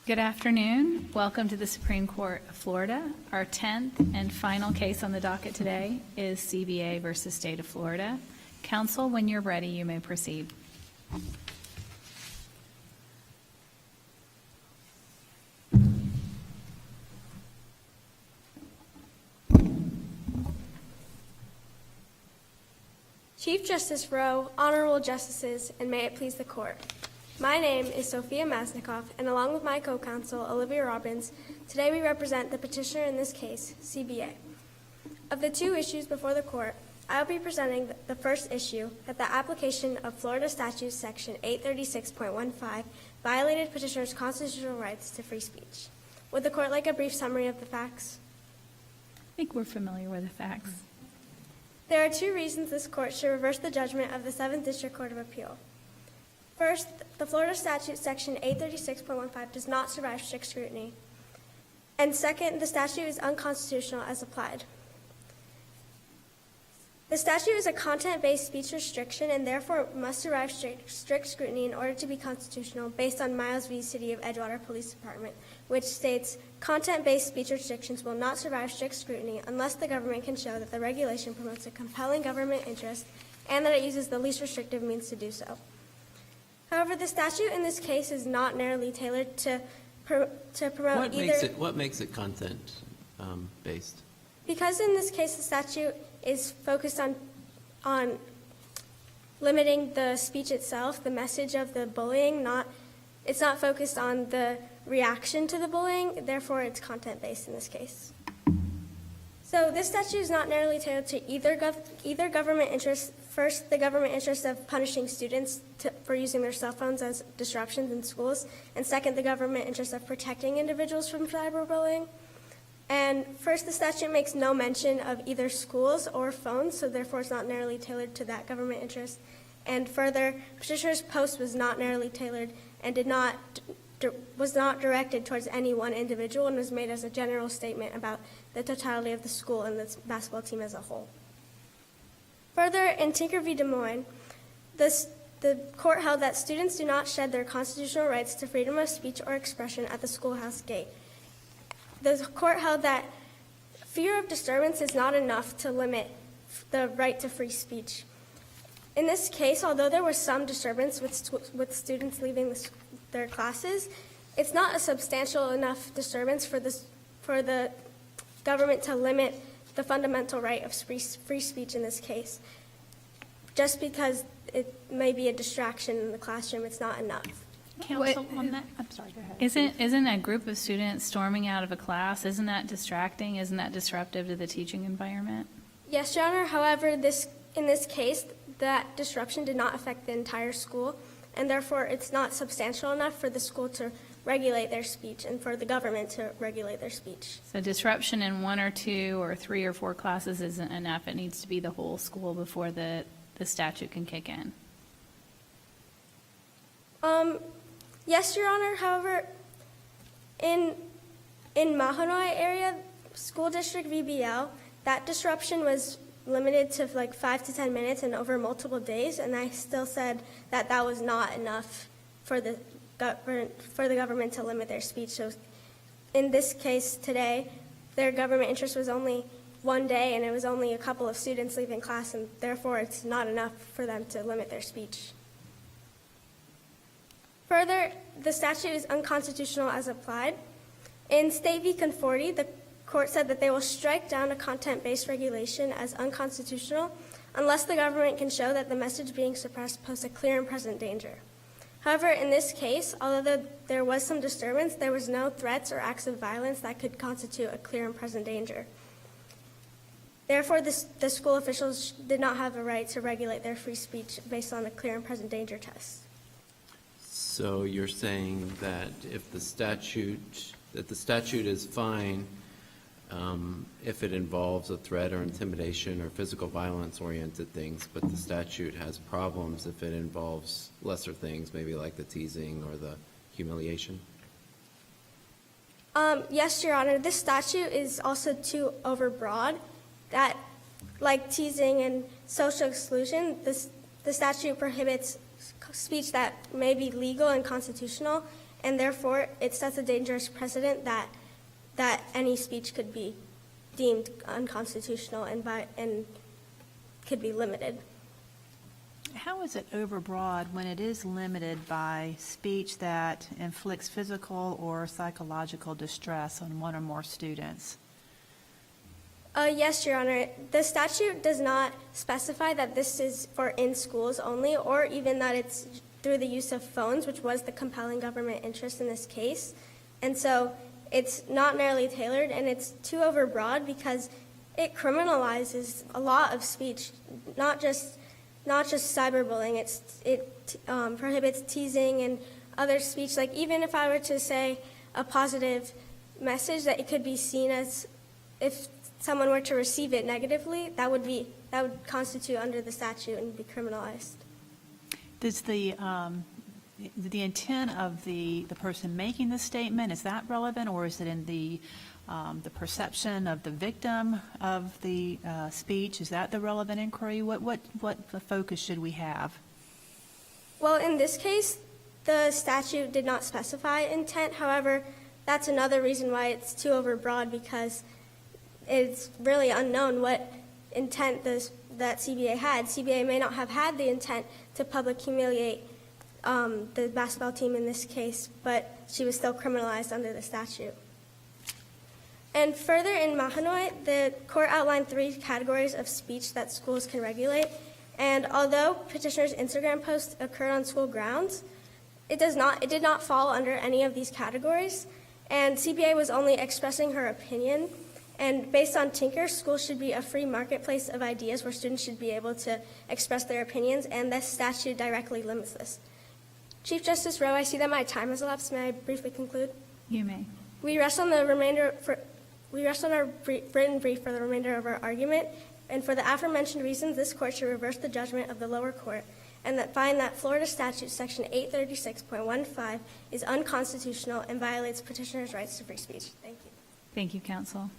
Good afternoon. Welcome to the Supreme Court of Florida. Our 10th and final case on the docket today is CBA versus State of Florida. Counsel, when you're ready, you may proceed. Chief Justice Rowe, Honorable Justices, and may it please the Court. My name is Sophia Masnikoff, and along with my co-counsel, Olivia Robbins, today we represent the petitioner in this case, CBA. Of the two issues before the Court, I'll be presenting the first issue, that the application of Florida Statute Section 836.15 violated petitioner's constitutional rights to free speech. Would the Court like a brief summary of the facts? I think we're familiar with the facts. There are two reasons this Court should reverse the judgment of the 7th District Court of Appeal. First, the Florida Statute Section 836.15 does not survive strict scrutiny. And second, the statute is unconstitutional as applied. The statute is a content-based speech restriction and therefore must survive strict scrutiny in order to be constitutional based on Miles v. City of Edgewater Police Department, which states, content-based speech restrictions will not survive strict scrutiny unless the government can show that the regulation promotes a compelling government interest and that it uses the least restrictive means to do so. However, the statute in this case is not narrowly tailored to promote What makes it content based? Because in this case the statute is focused on limiting the speech itself, the message of the bullying, it's not focused on the reaction to the bullying, therefore it's content-based in this case. So this statute is not narrowly tailored to either government interest. First, the government interest of punishing students for using their cell phones as disruptions in schools, and second, the government interest of protecting individuals from cyberbullying. And first, the statute makes no mention of either schools or phones, so therefore it's not narrowly tailored to that government interest. And further, petitioner's post was not narrowly tailored and was not directed towards any one individual and was made as a general statement about the totality of the school and the basketball team as a whole. Further, in Tinker v. Des Moines, the court held that students do not shed their constitutional rights to freedom of speech or expression at the schoolhouse gate. The court held that fear of disturbance is not enough to limit the right to free speech. In this case, although there was some disturbance with students leaving their classes, it's not a substantial enough disturbance for the government to limit the fundamental right of free speech in this case. Just because it may be a distraction in the classroom, it's not enough. Counsel, on that, I'm sorry, go ahead. Isn't a group of students storming out of a class, isn't that distracting? Isn't that disruptive to the teaching environment? Yes, Your Honor. However, in this case, that disruption did not affect the entire school, and therefore it's not substantial enough for the school to regulate their speech and for the government to regulate their speech. So disruption in 1 or 2 or 3 or 4 classes isn't enough. It needs to be the whole school before the statute can kick in. Yes, Your Honor. However, in Mahanoy area, school district VBL, that disruption was limited to like 5 to 10 minutes and over multiple days, and I still said that that was not enough for the government to limit their speech. So in this case today, their government interest was only 1 day, and it was only a couple of students leaving class, and therefore it's not enough for them to limit their speech. Further, the statute is unconstitutional as applied. In State v. Conforti, the court said that they will strike down a content-based regulation as unconstitutional unless the government can show that the message being suppressed poses a clear and present danger. However, in this case, although there was some disturbance, there was no threats or acts of violence that could constitute a clear and present danger. Therefore, the school officials did not have a right to regulate their free speech based on a clear and present danger test. So you're saying that if the statute is fine if it involves a threat or intimidation or physical violence-oriented things, but the statute has problems if it involves lesser things, maybe like the teasing or the humiliation? Yes, Your Honor. This statute is also too overbroad. That, like teasing and social exclusion, the statute prohibits speech that may be legal and constitutional, and therefore it sets a dangerous precedent that any speech could be deemed unconstitutional and could be limited. How is it overbroad when it is limited by speech that inflicts physical or psychological distress on one or more students? Yes, Your Honor. The statute does not specify that this is for in schools only, or even that it's through the use of phones, which was the compelling government interest in this case. And so it's not narrowly tailored, and it's too overbroad because it criminalizes a lot of speech, not just cyberbullying. It prohibits teasing and other speech. Like, even if I were to say a positive message, that it could be seen as, if someone were to receive it negatively, that would constitute under the statute and be criminalized. Does the intent of the person making the statement, is that relevant, or is it in the perception of the victim of the speech? Is that the relevant inquiry? What focus should we have? Well, in this case, the statute did not specify intent. However, that's another reason why it's too overbroad, because it's really unknown what intent that CBA had. CBA may not have had the intent to public humiliate the basketball team in this case, but she was still criminalized under the statute. And further, in Mahanoy, the court outlined 3 categories of speech that schools can regulate. And although petitioner's Instagram post occurred on school grounds, it did not fall under any of these categories. And CBA was only expressing her opinion. And based on Tinker, schools should be a free marketplace of ideas where students should be able to express their opinions, and this statute directly limits this. Chief Justice Rowe, I see that my time has elapsed. May I briefly conclude? You may. We rest on our written brief for the remainder of our argument, and for the aforementioned reasons, this court should reverse the judgment of the lower court and find that Florida Statute Section 836.15 is unconstitutional and violates petitioner's rights to free speech. Thank you. Thank you, counsel.